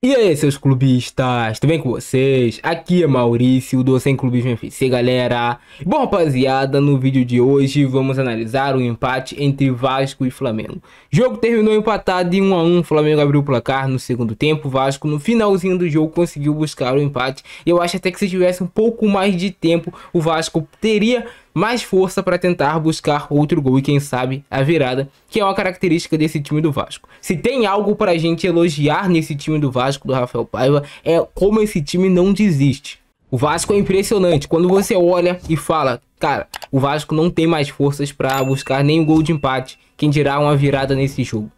E aí, seus clubistas, tudo bem com vocês? Aqui é Maurício, do Sem Clubismo FC, galera. Bom, rapaziada, no vídeo de hoje vamos analisar o empate entre Vasco e Flamengo. O jogo terminou empatado em 1 a 1, o Flamengo abriu o placar no segundo tempo, o Vasco no finalzinho do jogo conseguiu buscar o empate. Eu acho até que se tivesse um pouco mais de tempo, o Vasco teria mais força para tentar buscar outro gol e quem sabe a virada, que é uma característica desse time do Vasco. Se tem algo para a gente elogiar nesse time do Vasco, do Rafael Paiva, é como esse time não desiste. O Vasco é impressionante, quando você olha e fala, cara, o Vasco não tem mais forças para buscar nenhum gol de empate, quem dirá uma virada nesse jogo.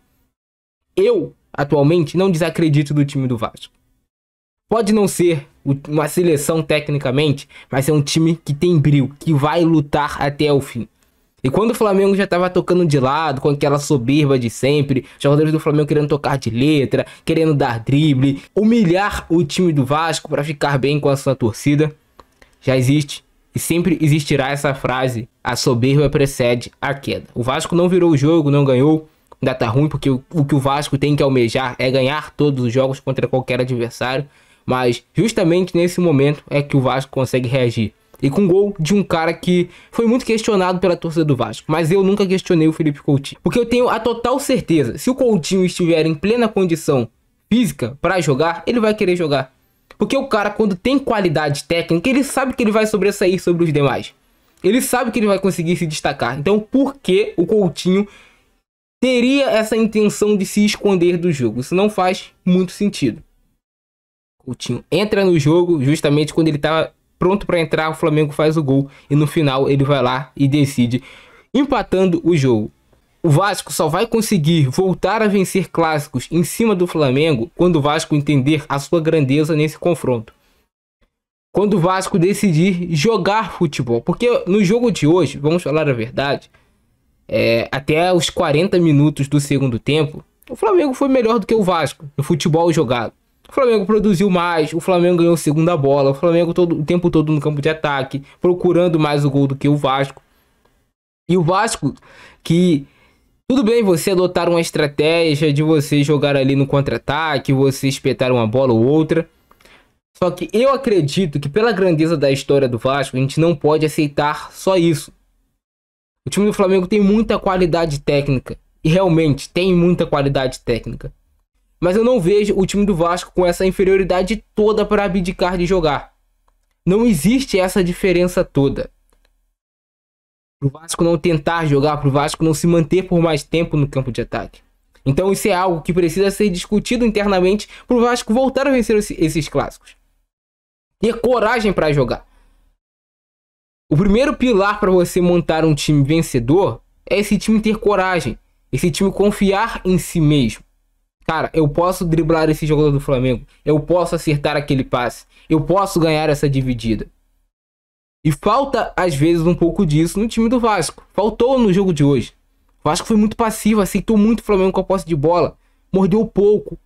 Eu, atualmente, não desacredito do time do Vasco. Pode não ser uma seleção tecnicamente, mas é um time que tem brilho, que vai lutar até o fim. E quando o Flamengo já estava tocando de lado, com aquela soberba de sempre, os jogadores do Flamengo querendo tocar de letra, querendo dar drible, humilhar o time do Vasco para ficar bem com a sua torcida, já existe e sempre existirá essa frase: a soberba precede a queda. O Vasco não virou o jogo, não ganhou, ainda tá ruim, porque o que o Vasco tem que almejar é ganhar todos os jogos contra qualquer adversário. Mas justamente nesse momento é que o Vasco consegue reagir. E com gol de um cara que foi muito questionado pela torcida do Vasco. Mas eu nunca questionei o Felipe Coutinho. Porque eu tenho a total certeza, se o Coutinho estiver em plena condição física para jogar, ele vai querer jogar. Porque o cara, quando tem qualidade técnica, ele sabe que ele vai sobressair sobre os demais. Ele sabe que ele vai conseguir se destacar. Então por que o Coutinho teria essa intenção de se esconder do jogo? Isso não faz muito sentido. Coutinho entra no jogo justamente quando ele tá pronto para entrar, o Flamengo faz o gol e no final ele vai lá e decide, empatando o jogo. O Vasco só vai conseguir voltar a vencer clássicos em cima do Flamengo quando o Vasco entender a sua grandeza nesse confronto. Quando o Vasco decidir jogar futebol. Porque no jogo de hoje, vamos falar a verdade, até os 40 minutos do segundo tempo, o Flamengo foi melhor do que o Vasco no futebol jogado. O Flamengo produziu mais, o Flamengo ganhou segunda bola, o Flamengo o tempo todo no campo de ataque, procurando mais o gol do que o Vasco. E o Vasco, que tudo bem você adotar uma estratégia de você jogar ali no contra-ataque, você espetar uma bola ou outra. Só que eu acredito que pela grandeza da história do Vasco, a gente não pode aceitar só isso. O time do Flamengo tem muita qualidade técnica, e realmente tem muita qualidade técnica. Mas eu não vejo o time do Vasco com essa inferioridade toda para abdicar de jogar. Não existe essa diferença toda. Para o Vasco não tentar jogar, para o Vasco não se manter por mais tempo no campo de ataque. Então isso é algo que precisa ser discutido internamente para o Vasco voltar a vencer esses clássicos. Ter coragem para jogar. O primeiro pilar para você montar um time vencedor é esse time ter coragem. Esse time confiar em si mesmo. Cara, eu posso driblar esse jogador do Flamengo. Eu posso acertar aquele passe. Eu posso ganhar essa dividida. E falta, às vezes, um pouco disso no time do Vasco. Faltou no jogo de hoje. O Vasco foi muito passivo, aceitou muito o Flamengo com a posse de bola. Mordeu pouco.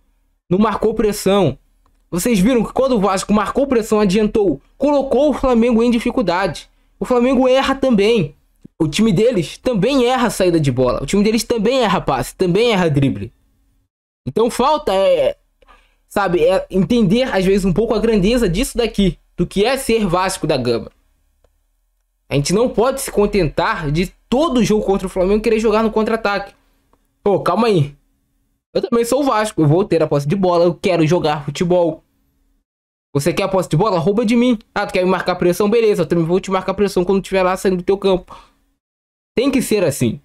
Não marcou pressão. Vocês viram que quando o Vasco marcou pressão, adiantou. Colocou o Flamengo em dificuldade. O Flamengo erra também. O time deles também erra a saída de bola. O time deles também erra passe. Também erra drible. Então falta entender às vezes um pouco a grandeza disso daqui, do que é ser Vasco da Gama. A gente não pode se contentar de todo jogo contra o Flamengo querer jogar no contra-ataque. Pô, calma aí. Eu também sou o Vasco, eu vou ter a posse de bola, eu quero jogar futebol. Você quer a posse de bola? Rouba de mim. Ah, tu quer me marcar pressão? Beleza, eu também vou te marcar pressão quando estiver lá saindo do teu campo. Tem que ser assim.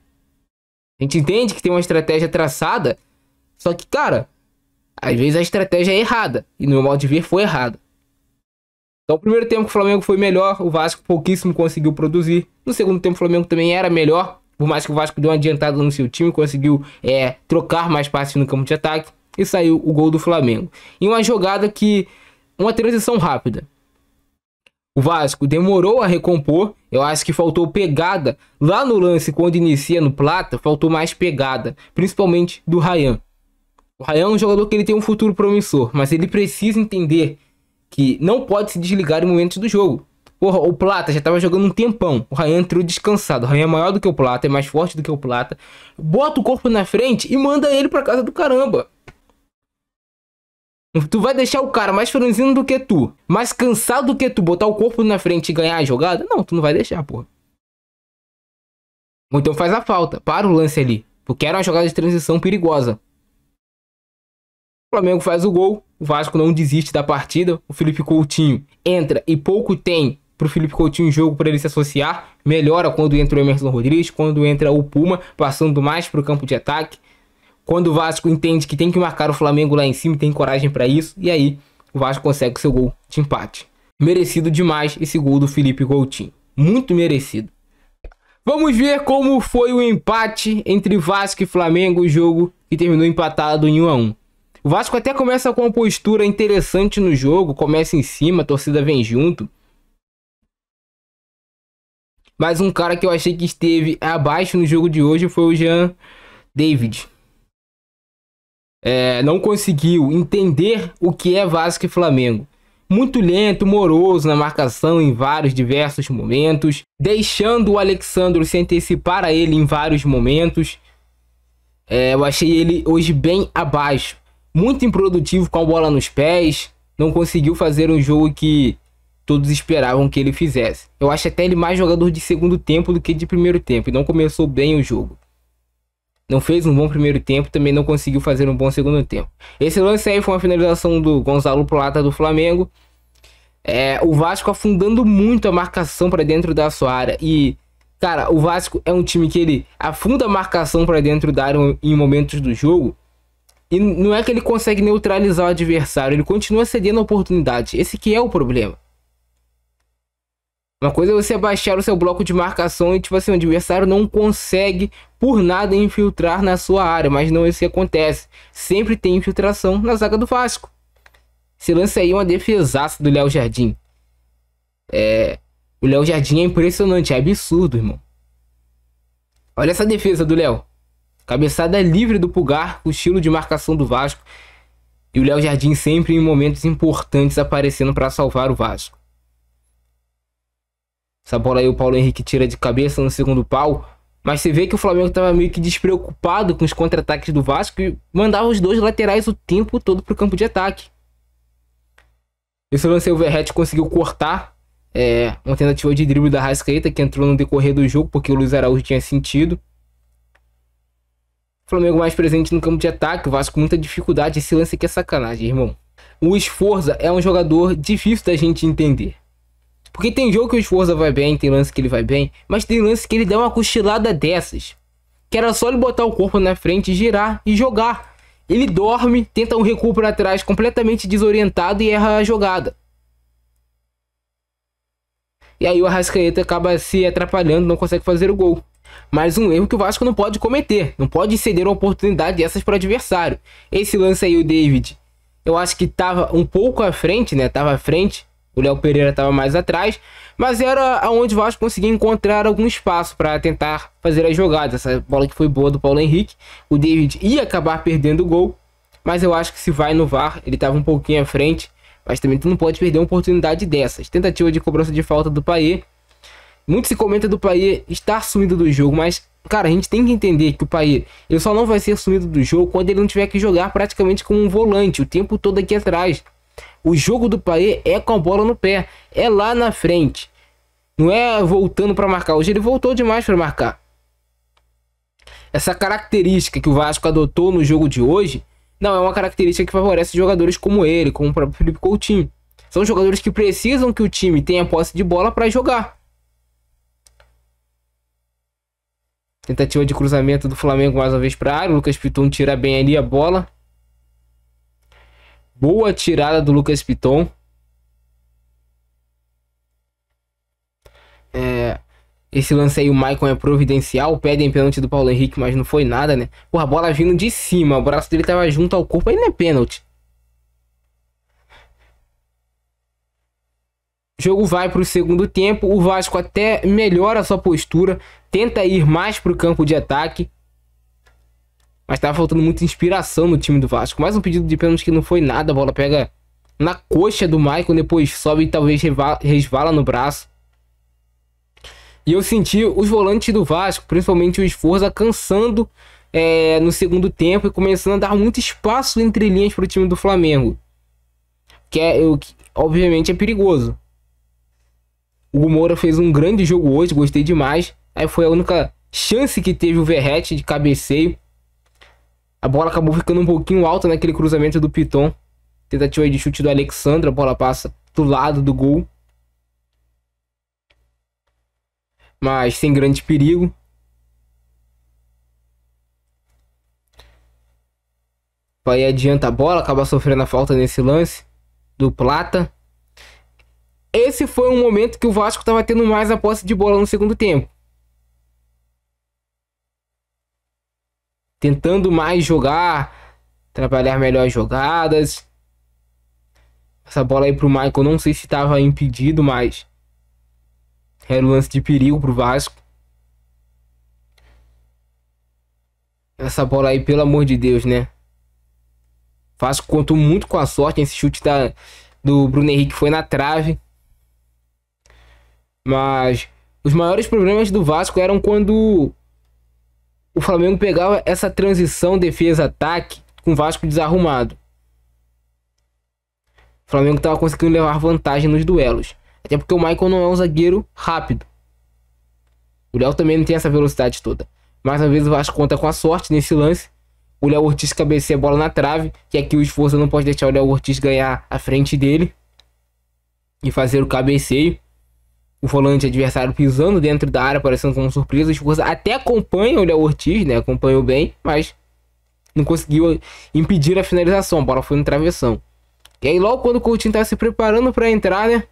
A gente entende que tem uma estratégia traçada. Só que, cara, às vezes a estratégia é errada. E no meu modo de ver foi errada. Então, o primeiro tempo o Flamengo foi melhor. O Vasco pouquíssimo conseguiu produzir. No segundo tempo o Flamengo também era melhor. Por mais que o Vasco deu uma adiantada no seu time. Conseguiu trocar mais passes no campo de ataque. E saiu o gol do Flamengo. Em uma jogada que... uma transição rápida. O Vasco demorou a recompor. Eu acho que faltou pegada. Lá no lance, quando inicia no Plata, faltou mais pegada. Principalmente do Ryan. O Ryan é um jogador que ele tem um futuro promissor, mas ele precisa entender que não pode se desligar em momentos do jogo. Porra, o Plata já estava jogando um tempão. O Ryan entrou descansado. O Ryan é maior do que o Plata, é mais forte do que o Plata. Bota o corpo na frente e manda ele pra casa do caramba. Tu vai deixar o cara mais franzino do que tu, mais cansado do que tu, botar o corpo na frente e ganhar a jogada? Não, tu não vai deixar, porra. Ou então faz a falta, para o lance ali, porque era uma jogada de transição perigosa. O Flamengo faz o gol, o Vasco não desiste da partida, o Felipe Coutinho entra e pouco tem pro Felipe Coutinho em jogo para ele se associar. Melhora quando entra o Emerson Rodrigues, quando entra o Puma, passando mais pro campo de ataque. Quando o Vasco entende que tem que marcar o Flamengo lá em cima, tem coragem para isso, e aí o Vasco consegue o seu gol de empate. Merecido demais esse gol do Felipe Coutinho, muito merecido. Vamos ver como foi o empate entre Vasco e Flamengo, o jogo que terminou empatado em 1-1. O Vasco até começa com uma postura interessante no jogo, começa em cima, a torcida vem junto. Mas um cara que eu achei que esteve abaixo no jogo de hoje foi o Jean David. Não conseguiu entender o que é Vasco e Flamengo. Muito lento, moroso na marcação em diversos momentos, deixando o Alexandro se antecipar a ele em vários momentos. Eu achei ele hoje bem abaixo. Muito improdutivo com a bola nos pés. Não conseguiu fazer um jogo que todos esperavam que ele fizesse. Eu acho até ele mais jogador de segundo tempo do que de primeiro tempo. E não começou bem o jogo. Não fez um bom primeiro tempo, também não conseguiu fazer um bom segundo tempo. Esse lance aí foi uma finalização do Gonzalo Plata do Flamengo. O Vasco afundando muito a marcação para dentro da sua área. E, cara, o Vasco é um time que ele afunda a marcação para dentro da área em momentos do jogo. E não é que ele consegue neutralizar o adversário, ele continua cedendo a oportunidade. Esse que é o problema. Uma coisa é você baixar o seu bloco de marcação e, tipo assim, o adversário não consegue por nada infiltrar na sua área. Mas não é isso que acontece. Sempre tem infiltração na zaga do Vasco. Esse lance aí é uma defesaça do Léo Jardim. O Léo Jardim é impressionante, é absurdo, irmão. Olha essa defesa do Léo. Cabeçada livre do Pulgar, o estilo de marcação do Vasco. E o Léo Jardim sempre em momentos importantes aparecendo para salvar o Vasco. Essa bola aí o Paulo Henrique tira de cabeça no segundo pau. Mas você vê que o Flamengo estava meio que despreocupado com os contra-ataques do Vasco e mandava os dois laterais o tempo todo pro campo de ataque. Esse lance aí o Verratti conseguiu cortar. Uma tentativa de drible da Arrascaeta que entrou no decorrer do jogo porque o Luiz Araújo tinha sentido. O Flamengo mais presente no campo de ataque, o Vasco com muita dificuldade. Esse lance aqui é sacanagem, irmão. O Sforza é um jogador difícil da gente entender. Porque tem jogo que o Sforza vai bem, tem lance que ele vai bem, mas tem lance que ele dá uma cochilada dessas. Que era só ele botar o corpo na frente, girar e jogar. Ele dorme, tenta um recuo para trás completamente desorientado e erra a jogada. E aí o Arrascaeta acaba se atrapalhando, não consegue fazer o gol. Mais um erro que o Vasco não pode cometer. Não pode ceder uma oportunidade dessas para o adversário. Esse lance aí, o David, eu acho que estava um pouco à frente, né? Tava à frente. O Léo Pereira estava mais atrás. Mas era onde o Vasco conseguia encontrar algum espaço para tentar fazer as jogadas. Essa bola que foi boa do Paulo Henrique. O David ia acabar perdendo o gol. Mas eu acho que se vai no VAR, ele estava um pouquinho à frente. Mas também tu não pode perder uma oportunidade dessas. Tentativa de cobrança de falta do Payet. Muito se comenta do Payet estar sumido do jogo, mas, cara, a gente tem que entender que o Payet, ele só não vai ser sumido do jogo quando ele não tiver que jogar praticamente como um volante o tempo todo aqui atrás. O jogo do Payet é com a bola no pé, é lá na frente. Não é voltando para marcar. Hoje ele voltou demais para marcar. Essa característica que o Vasco adotou no jogo de hoje, não é uma característica que favorece jogadores como ele, como o próprio Felipe Coutinho. São jogadores que precisam que o time tenha posse de bola para jogar. Tentativa de cruzamento do Flamengo mais uma vez para a área. O Lucas Piton tira bem ali a bola. Boa tirada do Lucas Piton. Esse lance aí o Maicon é providencial. Pedem pênalti do Paulo Henrique, mas não foi nada, né? Porra, a bola vindo de cima. O braço dele tava junto ao corpo. Aí não é pênalti. O jogo vai para o segundo tempo. O Vasco até melhora a sua postura. Tenta ir mais para o campo de ataque. Mas estava faltando muita inspiração no time do Vasco. Mais um pedido de pênalti que não foi nada. A bola pega na coxa do Maicon. Depois sobe e talvez resvala no braço. E eu senti os volantes do Vasco, principalmente o Sforza, cansando no segundo tempo. E começando a dar muito espaço entre linhas para o time do Flamengo. obviamente é perigoso. O Hugo Moura fez um grande jogo hoje, gostei demais. Aí foi a única chance que teve o Verratti de cabeceio. A bola acabou ficando um pouquinho alta naquele cruzamento do Piton. Tentativa de chute do Alexandre, a bola passa do lado do gol. Mas sem grande perigo. Aí adianta a bola, acaba sofrendo a falta nesse lance do Plata. Esse foi um momento que o Vasco estava tendo mais a posse de bola no segundo tempo. Tentando mais jogar, trabalhar melhor as jogadas. Essa bola aí pro Michael, não sei se estava impedido, mas era um lance de perigo pro Vasco. Essa bola aí, pelo amor de Deus, né? O Vasco contou muito com a sorte. Esse chute do Bruno Henrique foi na trave. Mas os maiores problemas do Vasco eram quando o Flamengo pegava essa transição defesa-ataque com o Vasco desarrumado. O Flamengo estava conseguindo levar vantagem nos duelos. Até porque o Michael não é um zagueiro rápido. O Léo também não tem essa velocidade toda. Mais uma vez o Vasco conta com a sorte nesse lance. O Léo Ortiz cabeceia a bola na trave. Que aqui o esforço não pode deixar o Léo Ortiz ganhar a frente dele e fazer o cabeceio. O volante adversário pisando dentro da área, parecendo como surpresa. O esforço até acompanha o Léo Ortiz, né? Acompanhou bem, mas não conseguiu impedir a finalização. A bola foi no travessão. E aí logo quando o Coutinho tá se preparando para entrar, né?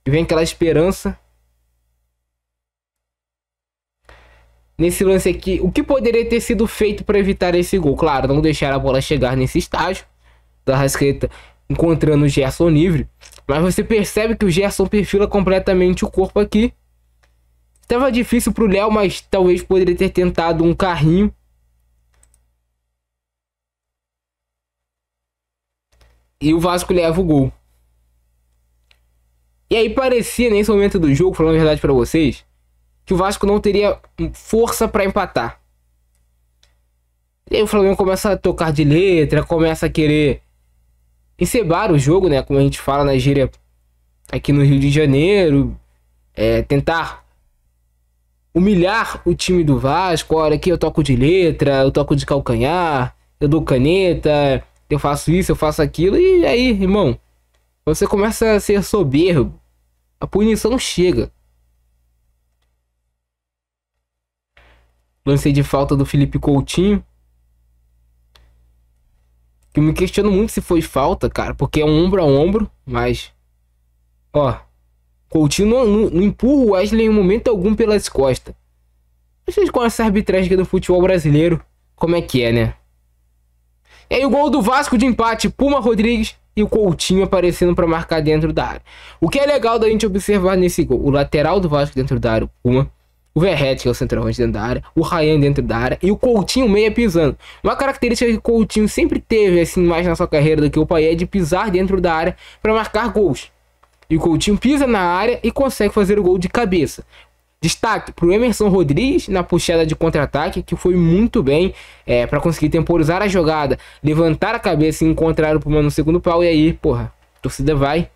Vem aquela esperança. Nesse lance aqui, o que poderia ter sido feito para evitar esse gol? Claro, não deixar a bola chegar nesse estágio. Da Arrascaeta encontrando o Gerson livre. Mas você percebe que o Gerson perfila completamente o corpo aqui. Estava difícil pro Léo, mas talvez poderia ter tentado um carrinho. E o Vasco leva o gol. E aí parecia nesse momento do jogo, falando a verdade para vocês, que o Vasco não teria força para empatar. E aí o Flamengo começa a tocar de letra, começa a querer encebar o jogo, né? Como a gente fala na gíria aqui no Rio de Janeiro. Tentar humilhar o time do Vasco. Olha, aqui eu toco de letra, eu toco de calcanhar, eu dou caneta, eu faço isso, eu faço aquilo. E aí, irmão, você começa a ser soberbo, a punição chega. Lance de falta do Felipe Coutinho. Eu me questiono muito se foi falta, cara, porque é um ombro a ombro, mas ó, Coutinho não empurra o Wesley em momento algum pelas costas. Vocês conhecem a arbitragem aqui do futebol brasileiro, como é que é, né? E aí o gol do Vasco de empate, Puma Rodrigues e o Coutinho aparecendo para marcar dentro da área. O que é legal da gente observar nesse gol, o lateral do Vasco dentro da área, o Puma, o Verratti, que é o centroavante dentro da área, o Ryan dentro da área e o Coutinho meia pisando. Uma característica que o Coutinho sempre teve, assim, mais na sua carreira do que o Payet, é de pisar dentro da área para marcar gols. E o Coutinho pisa na área e consegue fazer o gol de cabeça. Destaque para o Emerson Rodrigues na puxada de contra-ataque, que foi muito bem para conseguir temporizar a jogada, levantar a cabeça e encontrar o Puma no segundo pau. E aí, porra, a torcida vai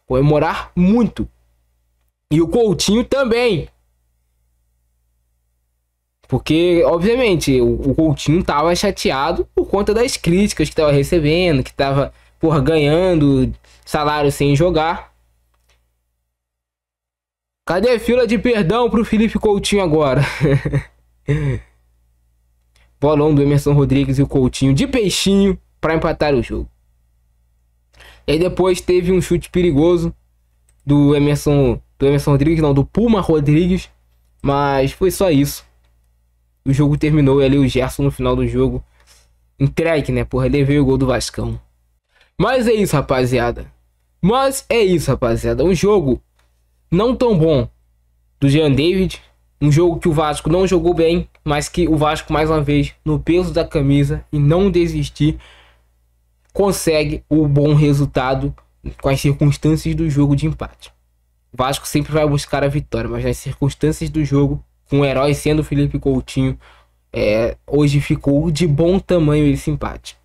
comemorar muito. E o Coutinho também. Porque, obviamente, o Coutinho tava chateado por conta das críticas que tava recebendo, que tava, porra, ganhando salário sem jogar. Cadê a fila de perdão pro Felipe Coutinho agora? Bolão do Emerson Rodrigues e o Coutinho de peixinho para empatar o jogo. E aí depois teve um chute perigoso do Emerson Rodrigues, não, do Puma Rodrigues. Mas foi só isso. O jogo terminou e ali o Gerson no final do jogo entregue, né? Porra, levei o gol do Vascão. Mas é isso, rapaziada. Um jogo não tão bom do Jean David. Um jogo que o Vasco não jogou bem, mas que o Vasco, mais uma vez, no peso da camisa e não desistir, consegue o bom resultado com as circunstâncias do jogo de empate. O Vasco sempre vai buscar a vitória, mas nas circunstâncias do jogo, com o herói sendo o Felipe Coutinho, hoje ficou de bom tamanho esse empate.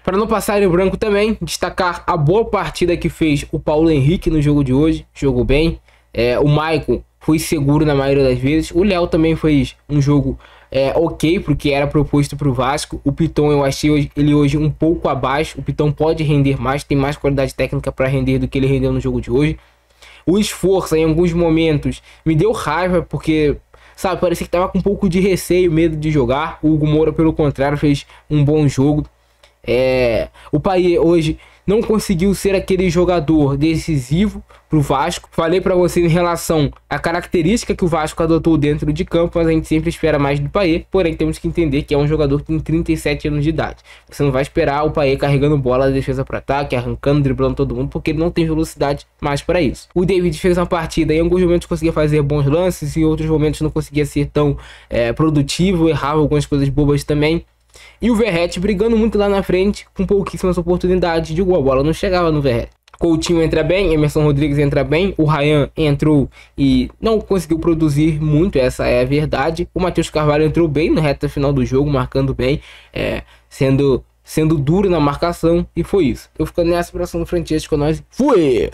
Para não passar em branco também, destacar a boa partida que fez o Paulo Henrique no jogo de hoje. Jogou bem. O Maicon foi seguro na maioria das vezes. O Léo também fez um jogo ok, porque era proposto para o Vasco. O Piton eu achei ele hoje um pouco abaixo. O Piton pode render mais, tem mais qualidade técnica para render do que ele rendeu no jogo de hoje. O Esforço em alguns momentos me deu raiva, porque, sabe, parecia que tava com um pouco de receio, medo de jogar. O Hugo Moura, pelo contrário, fez um bom jogo. O Payet hoje não conseguiu ser aquele jogador decisivo pro Vasco. Falei para você em relação à característica que o Vasco adotou dentro de campo, mas a gente sempre espera mais do Payet. Porém, temos que entender que é um jogador que tem 37 anos de idade. Você não vai esperar o Payet carregando bola da defesa para ataque, arrancando, driblando todo mundo, porque ele não tem velocidade mais para isso. O David fez uma partida, em alguns momentos conseguia fazer bons lances, em outros momentos não conseguia ser tão produtivo, errava algumas coisas bobas também. E o Verratti brigando muito lá na frente, com pouquíssimas oportunidades de gol. A bola não chegava no Verratti. Coutinho entra bem, Emerson Rodrigues entra bem, o Ryan entrou e não conseguiu produzir muito, essa é a verdade. O Matheus Carvalho entrou bem na reta final do jogo, marcando bem, sendo duro na marcação, e foi isso. Eu ficando nessa, abração do Francesco, nós fui!